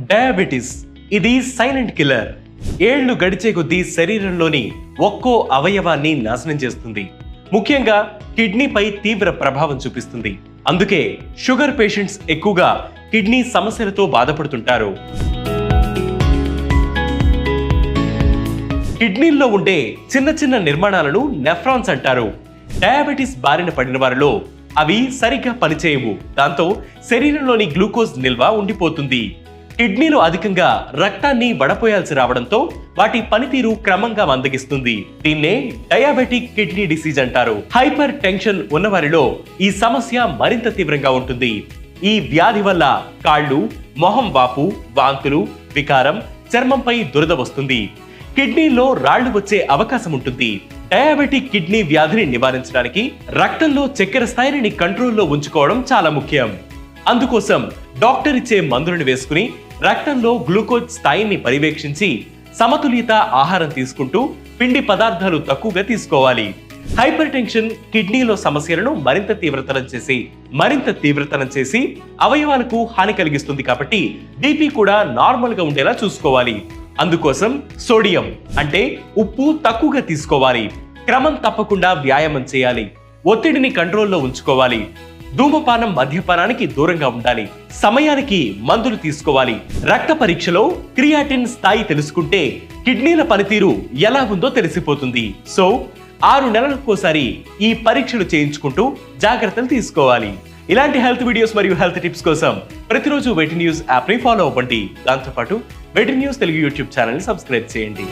Diabetes ఇది silent killer. ఏళ్లు గడిచే కొద్దీ శరీరంలోని ఒక్కో అవయవాన్ని నాశనం చేస్తుంది. ముఖ్యంగా కిడ్నీపై తీవ్ర ప్రభావం చూపిస్తుంది. అందుకే షుగర్ పేషెంట్స్ ఎక్కువగా కిడ్నీ సమస్యలతో బాధపడుతుంటారు. కిడ్నీల్లో ఉండే చిన్న చిన్న నిర్మాణాలను నెఫ్రాన్స్ అంటారు. డయాబెటిస్ బారిన పడిన వారిలో అవి సరిగ్గా పనిచేయవు. దాంతో శరీరంలోని గ్లూకోజ్ నిల్వ ఉండిపోతుంది. కిడ్నీలు అధికంగా రక్తాన్ని వడపోయాల్సి రావడంతో వాటి పనితీరు క్రమంగా మందగిస్తుంది. దీన్నే డయాబెటిక్ కిడ్నీ డిసీజ్ అంటారు. హైపర్ టెన్షన్ ఉన్నవారిలో ఈ సమస్య మరింత తీవ్రంగా ఉంటుంది. ఈ వ్యాధి వల్ల కాళ్ళు, మొహం వాపు, వాంతులు, వికారం, చర్మంపై దురద వస్తుంది. కిడ్నీలో రాళ్లు వచ్చే అవకాశం ఉంటుంది. డయాబెటిక్ కిడ్నీ వ్యాధిని నివారించడానికి రక్తంలో చక్కెర స్థాయిని కంట్రోల్లో ఉంచుకోవడం చాలా ముఖ్యం. అందుకోసం డాక్టర్ ఇచ్చే మందులను వేసుకుని రక్తంలో గ్లూకోజ్ స్థాయిని పర్యవేక్షించి సమతుల్యత ఆహారం తీసుకుంటూ పిండి పదార్థాలు తక్కువగా తీసుకోవాలి. హైపర్ టెన్షన్ కిడ్నీలో సమస్యలను మరింత తీవ్రతరం చేసి అవయవాలకు హాని కలిగిస్తుంది. కాబట్టి బీపీ కూడా నార్మల్ గా ఉండేలా చూసుకోవాలి. అందుకోసం సోడియం అంటే ఉప్పు తక్కువగా తీసుకోవాలి. క్రమం తప్పకుండా వ్యాయామం చేయాలి. ఒత్తిడిని కంట్రోల్లో ఉంచుకోవాలి. ధూమపానం, మద్యపానానికి దూరంగా ఉండాలి. సమయానికి మందులు తీసుకోవాలి. రక్త పరీక్షలో క్రియాటిన్ స్థాయి తెలుసుకుంటే కిడ్నీల పనితీరు ఎలా ఉందో తెలిసిపోతుంది. సో 6 నెలలకోసారి ఈ పరీక్షలు చేయించుకుంటూ జాగ్రత్తలు తీసుకోవాలి. ఇలాంటి హెల్త్ వీడియోస్ మరియు హెల్త్ టిప్స్ కోసం ప్రతిరోజు వెటి న్యూస్ యాప్ ని ఫాలో అవ్వండి. దాంతోపాటు వెటి న్యూస్ తెలుగు యూట్యూబ్ ఛానల్ ని సబ్స్క్రైబ్ చేయండి.